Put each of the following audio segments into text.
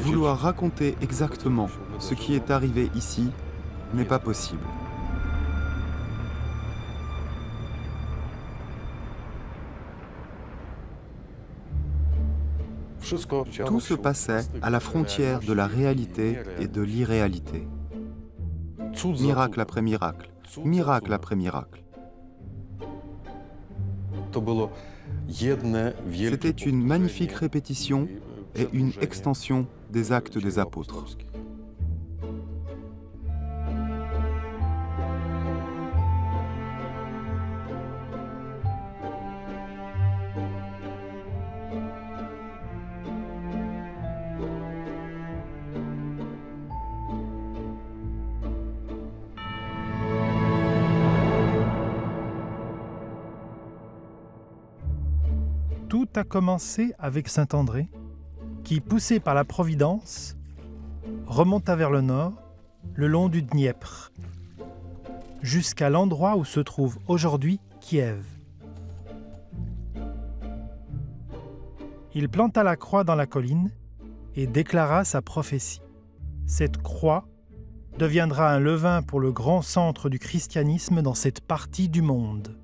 Vouloir raconter exactement ce qui est arrivé ici n'est pas possible. Tout se passait à la frontière de la réalité et de l'irréalité. Miracle après miracle, miracle après miracle. C'était une magnifique répétition et une extension des actes des apôtres. Tout a commencé avec saint André, qui, poussé par la Providence, remonta vers le nord, le long du Dniepr, jusqu'à l'endroit où se trouve aujourd'hui Kiev. Il planta la croix dans la colline et déclara sa prophétie. Cette croix deviendra un levain pour le grand centre du christianisme dans cette partie du monde.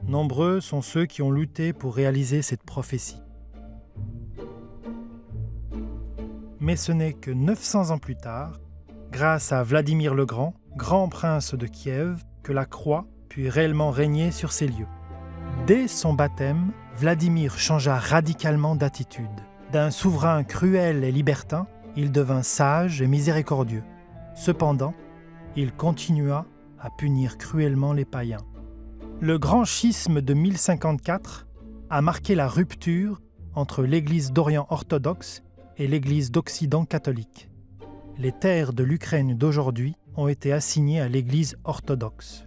Nombreux sont ceux qui ont lutté pour réaliser cette prophétie. Mais ce n'est que 900 ans plus tard, grâce à Vladimir le Grand, grand prince de Kiev, que la croix put réellement régner sur ces lieux. Dès son baptême, Vladimir changea radicalement d'attitude. D'un souverain cruel et libertin, il devint sage et miséricordieux. Cependant, il continua à punir cruellement les païens. Le grand schisme de 1054 a marqué la rupture entre l'Église d'Orient orthodoxe et l'Église d'Occident catholique. Les terres de l'Ukraine d'aujourd'hui ont été assignées à l'Église orthodoxe.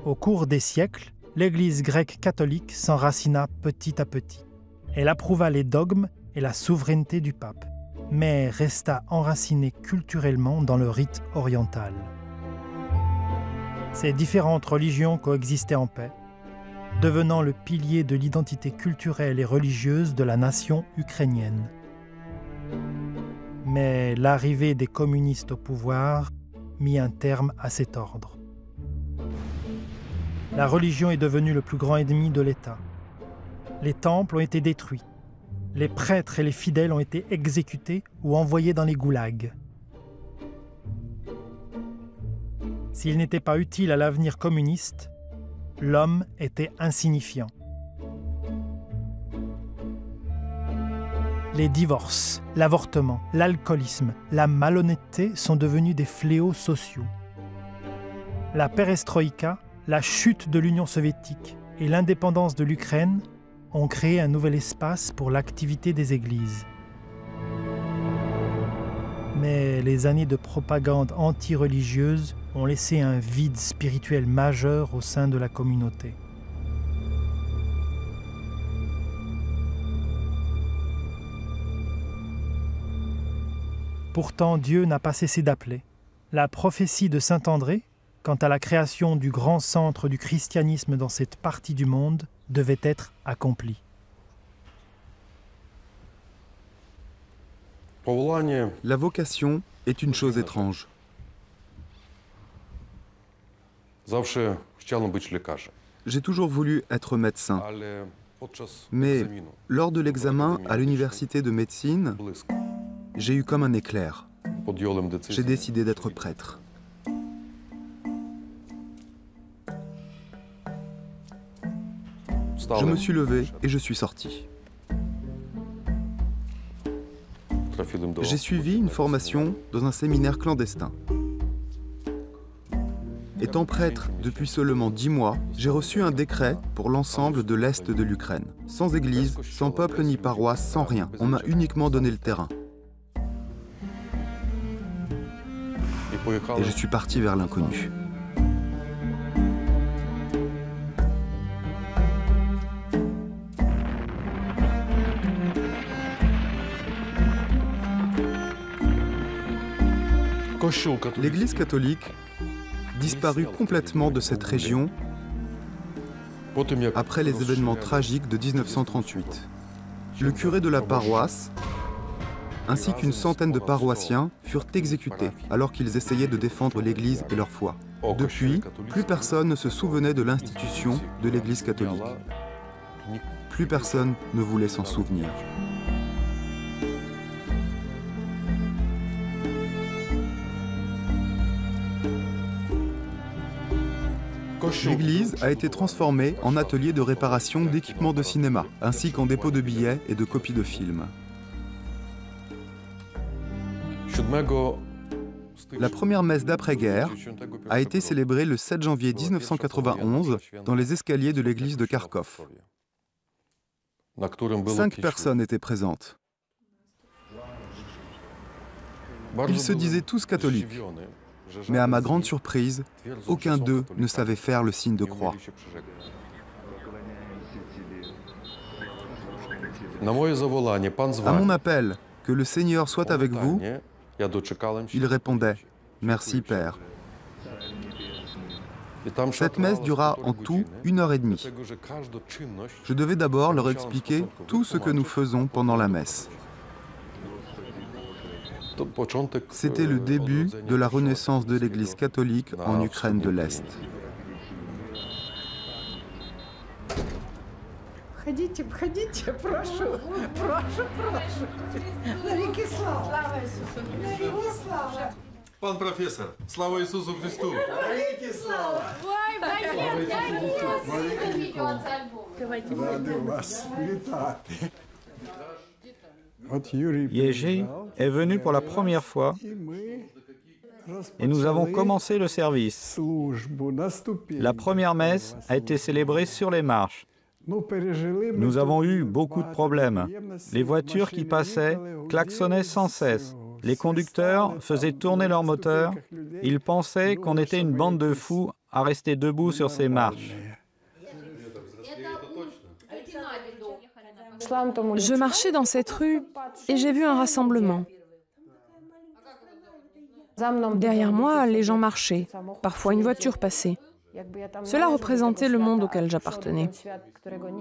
Au cours des siècles, l'Église grecque catholique s'enracina petit à petit. Elle approuva les dogmes et la souveraineté du pape, mais resta enracinée culturellement dans le rite oriental. Ces différentes religions coexistaient en paix, devenant le pilier de l'identité culturelle et religieuse de la nation ukrainienne. Mais l'arrivée des communistes au pouvoir mit un terme à cet ordre. La religion est devenue le plus grand ennemi de l'État. Les temples ont été détruits. Les prêtres et les fidèles ont été exécutés ou envoyés dans les goulags. S'il n'était pas utile à l'avenir communiste, l'homme était insignifiant. Les divorces, l'avortement, l'alcoolisme, la malhonnêteté sont devenus des fléaux sociaux. La perestroïka, la chute de l'Union soviétique et l'indépendance de l'Ukraine ont créé un nouvel espace pour l'activité des églises. Mais les années de propagande anti-religieuse ont laissé un vide spirituel majeur au sein de la communauté. Pourtant, Dieu n'a pas cessé d'appeler. La prophétie de saint André, quant à la création du grand centre du christianisme dans cette partie du monde, devait être accomplie. La vocation est une chose étrange. J'ai toujours voulu être médecin, mais lors de l'examen à l'université de médecine, j'ai eu comme un éclair. J'ai décidé d'être prêtre. Je me suis levé et je suis sorti. J'ai suivi une formation dans un séminaire clandestin. Étant prêtre depuis seulement 10 mois, j'ai reçu un décret pour l'ensemble de l'Est de l'Ukraine. Sans église, sans peuple ni paroisse, sans rien. On m'a uniquement donné le terrain. Et je suis parti vers l'inconnu. L'Église catholique disparut complètement de cette région après les événements tragiques de 1938. Le curé de la paroisse, ainsi qu'une centaine de paroissiens, furent exécutés alors qu'ils essayaient de défendre l'Église et leur foi. Depuis, plus personne ne se souvenait de l'institution de l'Église catholique. Plus personne ne voulait s'en souvenir. L'église a été transformée en atelier de réparation d'équipements de cinéma, ainsi qu'en dépôt de billets et de copies de films. La première messe d'après-guerre a été célébrée le 7 janvier 1991 dans les escaliers de l'église de Kharkov. 5 personnes étaient présentes. Ils se disaient tous catholiques. Mais à ma grande surprise, aucun d'eux ne savait faire le signe de croix. À mon appel, que le Seigneur soit avec vous, il répondait, « Merci, Père ». Cette messe dura en tout 1h30. Je devais d'abord leur expliquer tout ce que nous faisons pendant la messe. C'était le début de la renaissance de l'Église catholique en Ukraine de l'Est. Пан професор, слава Ісусу Христу! Jerzy est venu pour la première fois et nous avons commencé le service. La première messe a été célébrée sur les marches. Nous avons eu beaucoup de problèmes. Les voitures qui passaient klaxonnaient sans cesse. Les conducteurs faisaient tourner leurs moteurs. Ils pensaient qu'on était une bande de fous à rester debout sur ces marches. Je marchais dans cette rue et j'ai vu un rassemblement. Derrière moi, les gens marchaient. Parfois, une voiture passait. Cela représentait le monde auquel j'appartenais.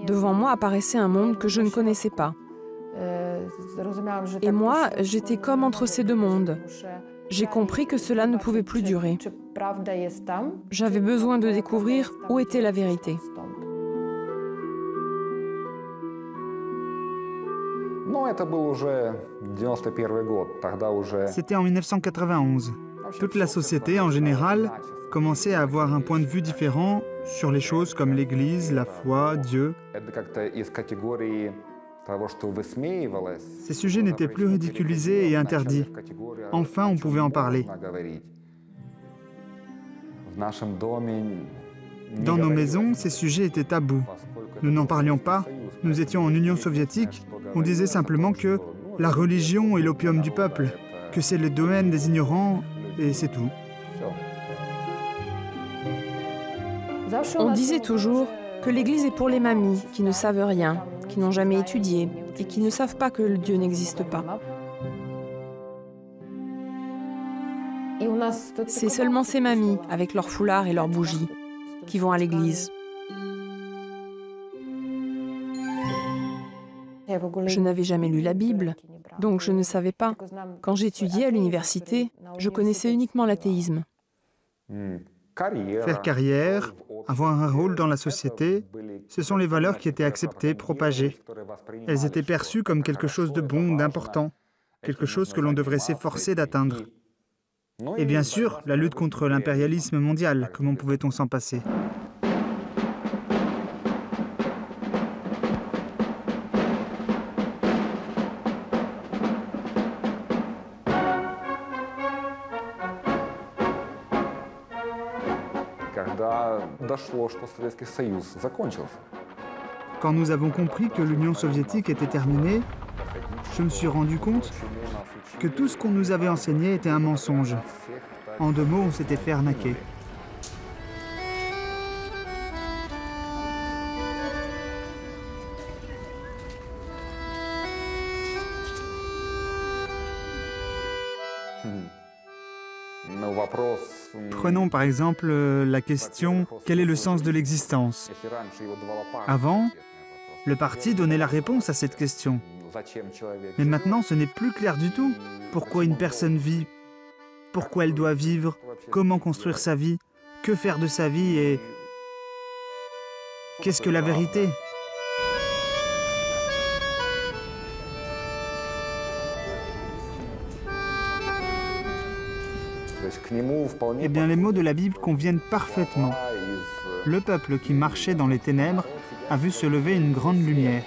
Devant moi apparaissait un monde que je ne connaissais pas. Et moi, j'étais comme entre ces deux mondes. J'ai compris que cela ne pouvait plus durer. J'avais besoin de découvrir où était la vérité. C'était en 1991. Toute la société, en général, commençait à avoir un point de vue différent sur les choses comme l'Église, la foi, Dieu. Ces sujets n'étaient plus ridiculisés et interdits. Enfin, on pouvait en parler. Dans nos maisons, ces sujets étaient tabous. Nous n'en parlions pas. Nous étions en Union soviétique. On disait simplement que la religion est l'opium du peuple, que c'est le domaine des ignorants, et c'est tout. On disait toujours que l'Église est pour les mamies qui ne savent rien, qui n'ont jamais étudié et qui ne savent pas que le Dieu n'existe pas. C'est seulement ces mamies, avec leurs foulards et leurs bougies, qui vont à l'église. Je n'avais jamais lu la Bible, donc je ne savais pas. Quand j'étudiais à l'université, je connaissais uniquement l'athéisme. Faire carrière, avoir un rôle dans la société, ce sont les valeurs qui étaient acceptées, propagées. Elles étaient perçues comme quelque chose de bon, d'important, quelque chose que l'on devrait s'efforcer d'atteindre. Et bien sûr, la lutte contre l'impérialisme mondial, comment pouvait-on s'en passer ? Quand nous avons compris que l'Union soviétique était terminée, je me suis rendu compte que tout ce qu'on nous avait enseigné était un mensonge. En 2 mots, on s'était fait arnaquer. Prenons par exemple la question « Quel est le sens de l'existence ?» Avant, le parti donnait la réponse à cette question. Mais maintenant, ce n'est plus clair du tout. Pourquoi une personne vit? Pourquoi elle doit vivre? Comment construire sa vie? Que faire de sa vie? Et qu'est-ce que la vérité? Eh bien, les mots de la Bible conviennent parfaitement. Le peuple qui marchait dans les ténèbres a vu se lever une grande lumière.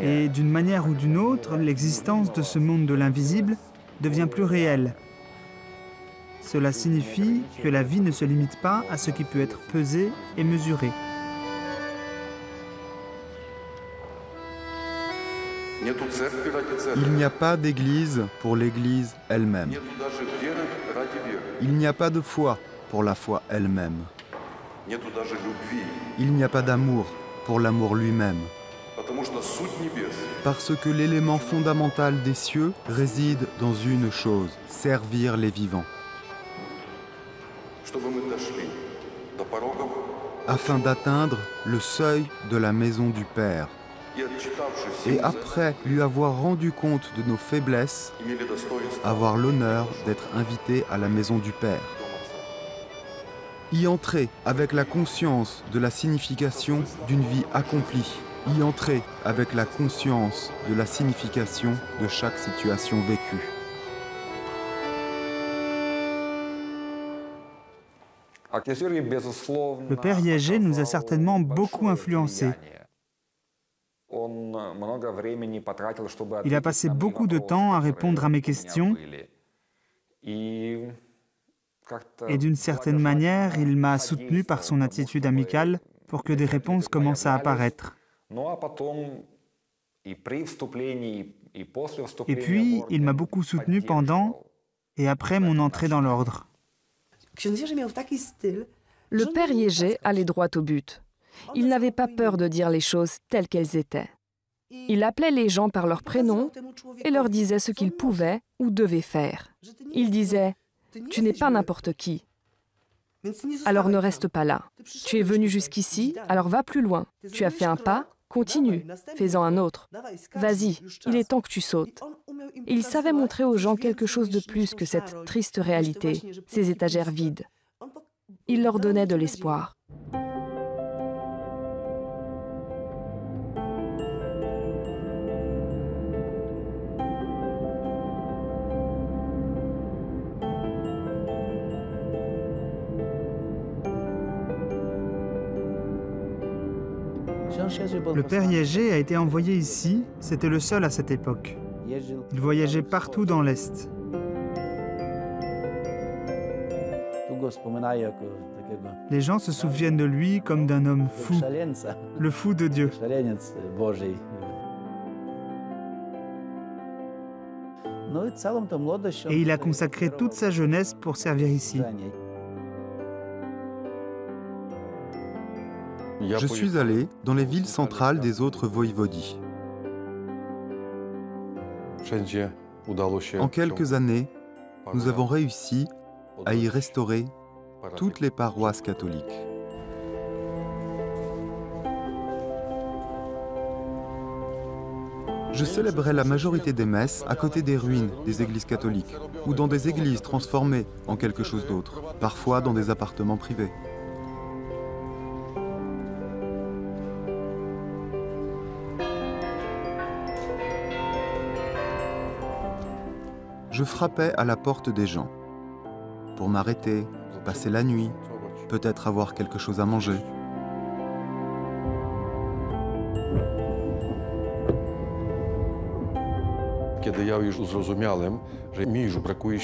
Et d'une manière ou d'une autre, l'existence de ce monde de l'invisible devient plus réelle. Cela signifie que la vie ne se limite pas à ce qui peut être pesé et mesuré. Il n'y a pas d'église pour l'église elle-même. Il n'y a pas de foi pour la foi elle-même. Il n'y a pas d'amour pour l'amour lui-même. Parce que l'élément fondamental des cieux réside dans une chose, servir les vivants. Afin d'atteindre le seuil de la maison du Père. Et après lui avoir rendu compte de nos faiblesses, avoir l'honneur d'être invité à la maison du Père. Y entrer avec la conscience de la signification d'une vie accomplie. Y entrer avec la conscience de la signification de chaque situation vécue. Le père Yegé nous a certainement beaucoup influencés. Il a passé beaucoup de temps à répondre à mes questions et d'une certaine manière, il m'a soutenu par son attitude amicale pour que des réponses commencent à apparaître. Et puis, il m'a beaucoup soutenu pendant et après mon entrée dans l'ordre. Le père Yegé allait droit au but. Il n'avait pas peur de dire les choses telles qu'elles étaient. Il appelait les gens par leur prénom et leur disait ce qu'ils pouvaient ou devaient faire. Il disait « Tu n'es pas n'importe qui. Alors ne reste pas là. Tu es venu jusqu'ici, alors va plus loin. Tu as fait un pas, continue, fais-en un autre. Vas-y, il est temps que tu sautes. » Il savait montrer aux gens quelque chose de plus que cette triste réalité, ces étagères vides. Il leur donnait de l'espoir. Le père Yegé a été envoyé ici, c'était le seul à cette époque. Il voyageait partout dans l'Est. Les gens se souviennent de lui comme d'un homme fou, le fou de Dieu. Et il a consacré toute sa jeunesse pour servir ici. Je suis allé dans les villes centrales des autres voïvodies. En quelques années, nous avons réussi à y restaurer toutes les paroisses catholiques. Je célébrais la majorité des messes à côté des ruines des églises catholiques ou dans des églises transformées en quelque chose d'autre, parfois dans des appartements privés. Je frappais à la porte des gens pour m'arrêter, passer la nuit, peut-être avoir quelque chose à manger.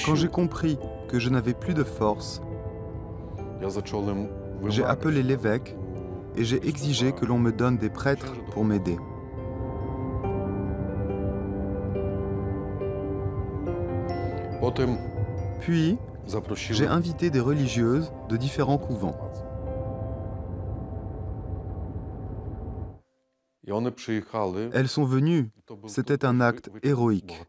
Quand j'ai compris que je n'avais plus de force, j'ai appelé l'évêque et j'ai exigé que l'on me donne des prêtres pour m'aider. Puis, j'ai invité des religieuses de différents couvents. Elles sont venues. C'était un acte héroïque.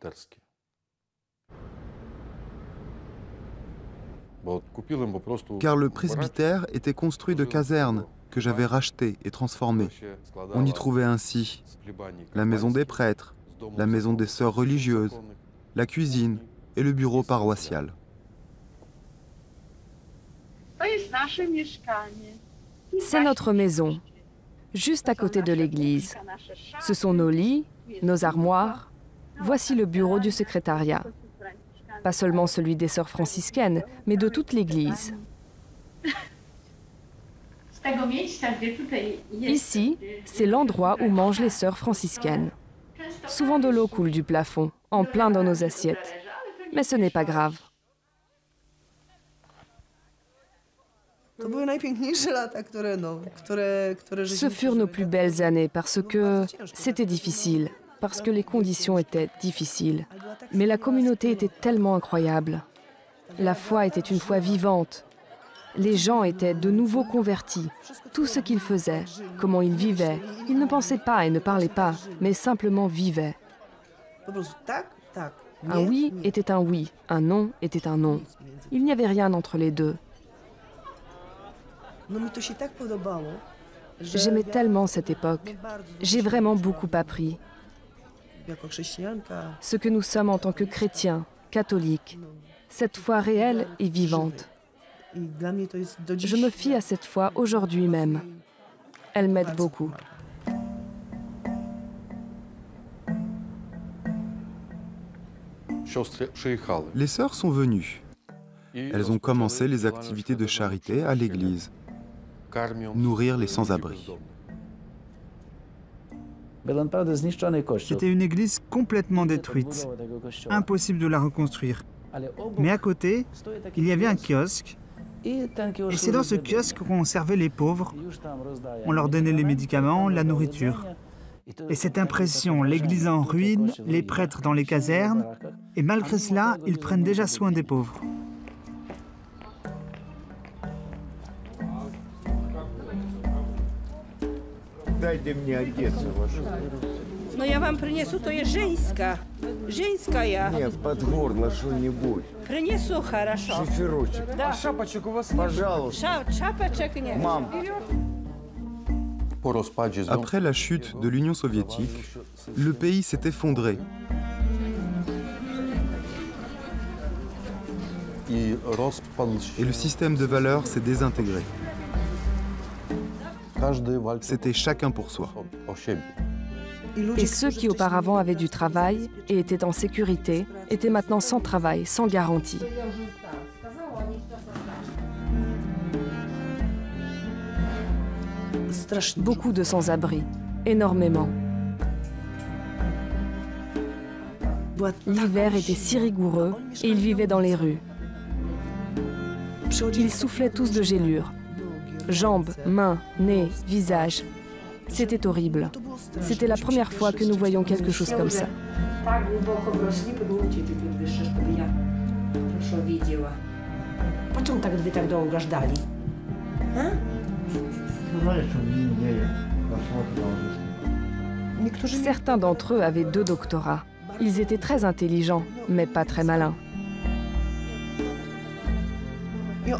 Car le presbytère était construit de casernes que j'avais rachetées et transformées. On y trouvait ainsi la maison des prêtres, la maison des sœurs religieuses, la cuisine et le bureau paroissial. C'est notre maison, juste à côté de l'église. Ce sont nos lits, nos armoires. Voici le bureau du secrétariat. Pas seulement celui des sœurs franciscaines, mais de toute l'église. Ici, c'est l'endroit où mangent les sœurs franciscaines. Souvent de l'eau coule du plafond, en plein dans nos assiettes. Mais ce n'est pas grave. Ce furent nos plus belles années parce que c'était difficile, parce que les conditions étaient difficiles. Mais la communauté était tellement incroyable. La foi était une foi vivante. Les gens étaient de nouveau convertis. Tout ce qu'ils faisaient, comment ils vivaient, ils ne pensaient pas et ne parlaient pas, mais simplement vivaient. Un oui était un oui, un non était un non. Il n'y avait rien entre les deux. J'aimais tellement cette époque. J'ai vraiment beaucoup appris. Ce que nous sommes en tant que chrétiens, catholiques, cette foi réelle et vivante. Je me fie à cette foi aujourd'hui même. Elle m'aide beaucoup. Les sœurs sont venues. Elles ont commencé les activités de charité à l'église. Nourrir les sans-abri. C'était une église complètement détruite. Impossible de la reconstruire. Mais à côté, il y avait un kiosque. Et c'est dans ce kiosque qu'on servait les pauvres. On leur donnait les médicaments, la nourriture. Et cette impression, l'église en ruine, les prêtres dans les casernes, et malgré cela, ils prennent déjà soin des pauvres. Dajcie mnie одеться. No ja wam przyniosę, to jest żeńska. Żeńska ja. Нет, подгорно что-нибудь. Принесу, хорошо. Шиферочек. Да. А шапочек у вас Пожалуйста. Шапочек нет. Мам. Après la chute de l'Union soviétique, le pays s'est effondré. Et le système de valeurs s'est désintégré. C'était chacun pour soi. Et ceux qui auparavant avaient du travail et étaient en sécurité étaient maintenant sans travail, sans garantie. Beaucoup de sans-abri, énormément. L'hiver était si rigoureux et ils vivaient dans les rues. Ils soufflaient tous de gélure. Jambes, mains, nez, visage. C'était horrible. C'était la première fois que nous voyions quelque chose comme ça. Certains d'entre eux avaient 2 doctorats. Ils étaient très intelligents, mais pas très malins.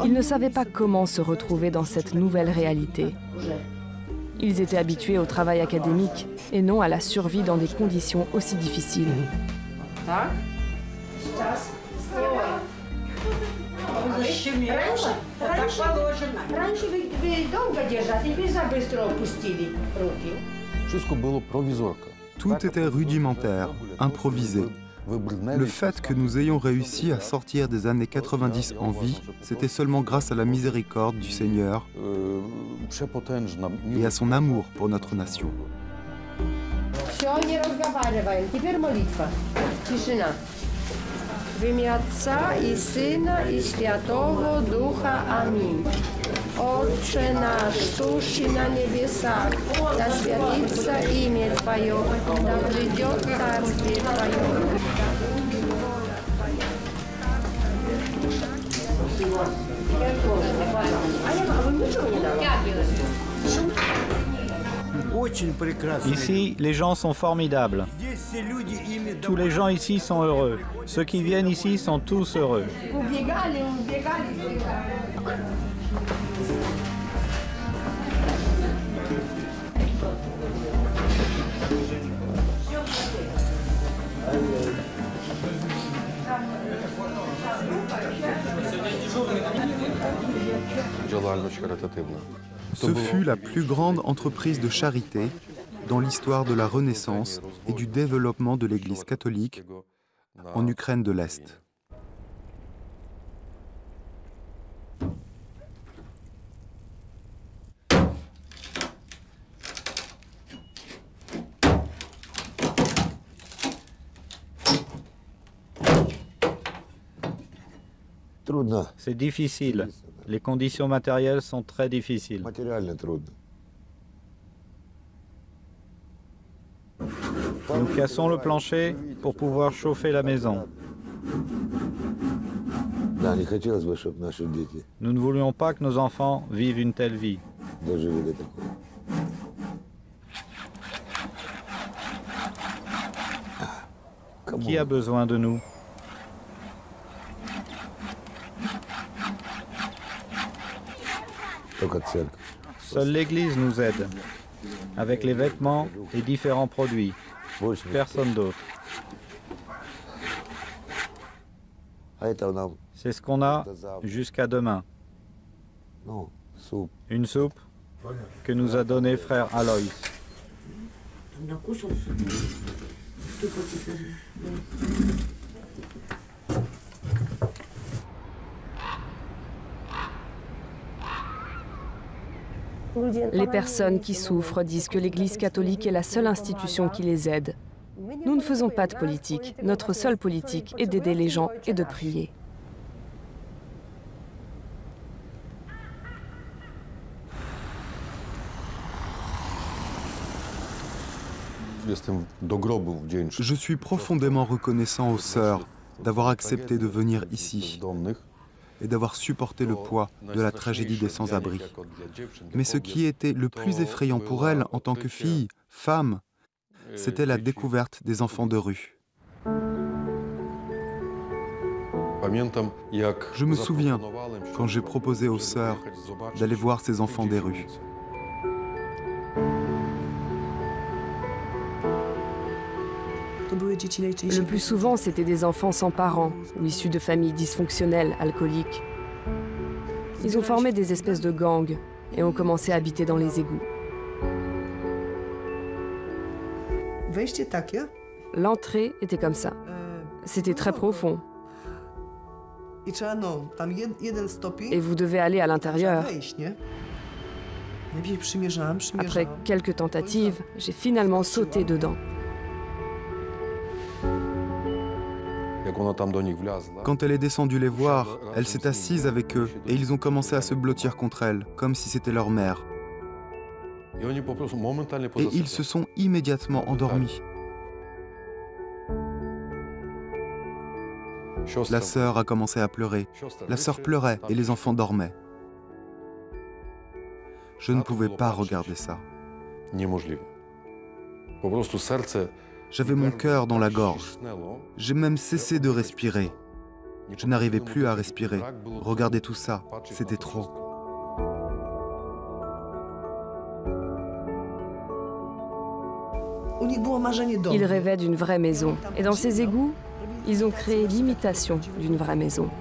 Ils ne savaient pas comment se retrouver dans cette nouvelle réalité. Ils étaient habitués au travail académique et non à la survie dans des conditions aussi difficiles. Tout était rudimentaire, improvisé. Le fait que nous ayons réussi à sortir des années 90 en vie, c'était seulement grâce à la miséricorde du Seigneur et à son amour pour notre nation. W imię Ojca i Syna i Świętego Ducha. Amin. Отче наш, сущий на небесах, да святится имя Твое, да придет царствие Твое. Ici, les gens sont formidables. Tous les gens ici sont heureux. Ceux qui viennent ici sont tous heureux. Ce fut la plus grande entreprise de charité dans l'histoire de la Renaissance et du développement de l'Église catholique en Ukraine de l'Est. C'est difficile. Les conditions matérielles sont très difficiles. Nous cassons le plancher pour pouvoir chauffer la maison. Nous ne voulions pas que nos enfants vivent une telle vie. Qui a besoin de nous ? Seule l'Église nous aide, avec les vêtements et différents produits. Personne d'autre. C'est ce qu'on a jusqu'à demain. Une soupe que nous a donnée frère Alois. Les personnes qui souffrent disent que l'Église catholique est la seule institution qui les aide. Nous ne faisons pas de politique. Notre seule politique est d'aider les gens et de prier. Je suis profondément reconnaissant aux sœurs d'avoir accepté de venir ici et d'avoir supporté le poids de la tragédie des sans-abri. Mais ce qui était le plus effrayant pour elles en tant que filles, femmes, c'était la découverte des enfants de rue. Je me souviens quand j'ai proposé aux sœurs d'aller voir ces enfants des rues. Le plus souvent, c'était des enfants sans parents ou issus de familles dysfonctionnelles, alcooliques. Ils ont formé des espèces de gangs et ont commencé à habiter dans les égouts. L'entrée était comme ça. C'était très profond. Et vous devez aller à l'intérieur. Après quelques tentatives, j'ai finalement sauté dedans. Quand elle est descendue les voir, elle s'est assise avec eux et ils ont commencé à se blottir contre elle, comme si c'était leur mère. Et ils se sont immédiatement endormis. La sœur a commencé à pleurer. La sœur pleurait et les enfants dormaient. Je ne pouvais pas regarder ça. J'avais mon cœur dans la gorge. J'ai même cessé de respirer. Je n'arrivais plus à respirer. Regardez tout ça, c'était trop. Ils rêvaient d'une vraie maison. Et dans ces égouts, ils ont créé l'imitation d'une vraie maison.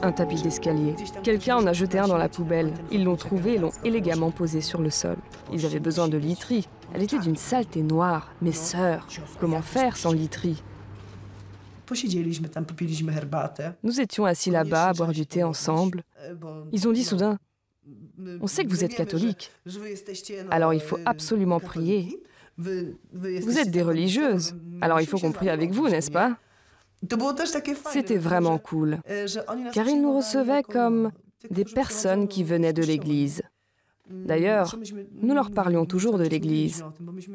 Un tapis d'escalier. Quelqu'un en a jeté un dans la poubelle. Ils l'ont trouvé et l'ont élégamment posé sur le sol. Ils avaient besoin de literie. Elle était d'une saleté noire. Mes sœurs, comment faire sans literie? Nous étions assis là-bas à boire du thé ensemble. Ils ont dit soudain, « On sait que vous êtes catholique, alors il faut absolument prier. Vous êtes des religieuses, alors il faut qu'on prie avec vous, n'est-ce pas ?» C'était vraiment cool, car ils nous recevaient comme des personnes qui venaient de l'Église. D'ailleurs, nous leur parlions toujours de l'Église,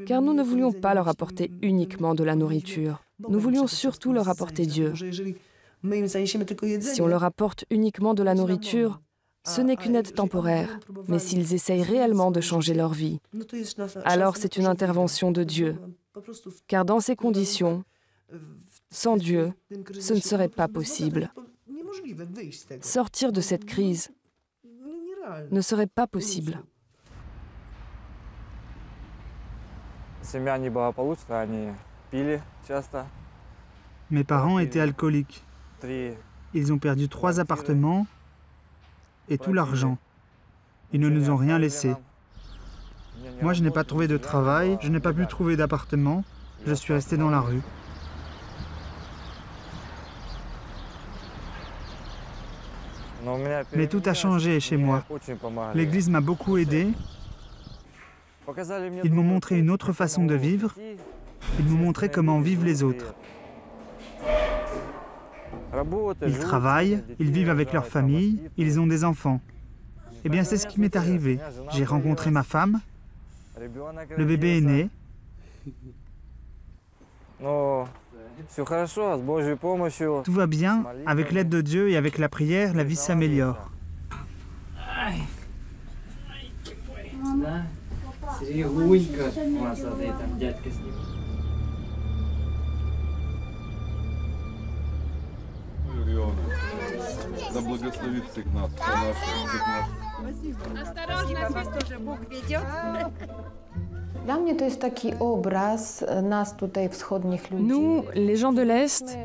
car nous ne voulions pas leur apporter uniquement de la nourriture. Nous voulions surtout leur apporter Dieu. Si on leur apporte uniquement de la nourriture, ce n'est qu'une aide temporaire. Mais s'ils essayent réellement de changer leur vie, alors c'est une intervention de Dieu. Car dans ces conditions, sans Dieu, ce ne serait pas possible. Sortir de cette crise ne serait pas possible. Mes parents étaient alcooliques. Ils ont perdu 3 appartements et tout l'argent. Ils ne nous ont rien laissé. Moi, je n'ai pas trouvé de travail, je n'ai pas pu trouver d'appartement, je suis resté dans la rue. Mais tout a changé chez moi. L'Église m'a beaucoup aidé. Ils m'ont montré une autre façon de vivre. Ils m'ont montré comment vivent les autres. Ils travaillent, ils vivent avec leur famille, ils ont des enfants. Eh bien, c'est ce qui m'est arrivé. J'ai rencontré ma femme, le bébé est né. Tout va bien, avec l'aide de Dieu et avec la prière, la vie s'améliore. Да благословит всех нас, всех нас. Осторожно, вас тоже Бог ведет. Nous, les gens de l'Est,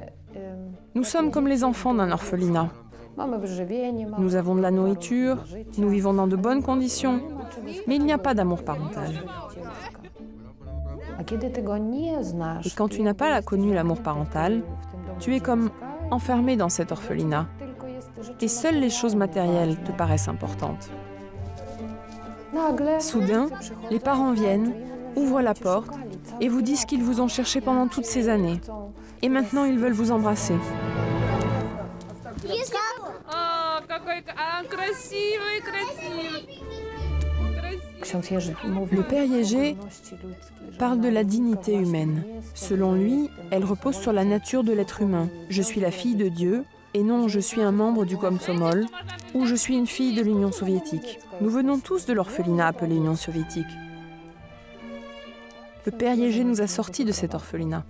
nous sommes comme les enfants d'un orphelinat. Nous avons de la nourriture, nous vivons dans de bonnes conditions, mais il n'y a pas d'amour parental. Et quand tu n'as pas connu l'amour parental, tu es comme enfermé dans cet orphelinat. Et seules les choses matérielles te paraissent importantes. Soudain, les parents viennent, ouvrent la porte et vous disent qu'ils vous ont cherché pendant toutes ces années. Et maintenant, ils veulent vous embrasser. Le Père Yégé parle de la dignité humaine. Selon lui, elle repose sur la nature de l'être humain. Je suis la fille de Dieu, et non je suis un membre du Komsomol, ou je suis une fille de l'Union soviétique. Nous venons tous de l'orphelinat appelé Union soviétique. Le Père Yégé nous a sortis de cet orphelinat.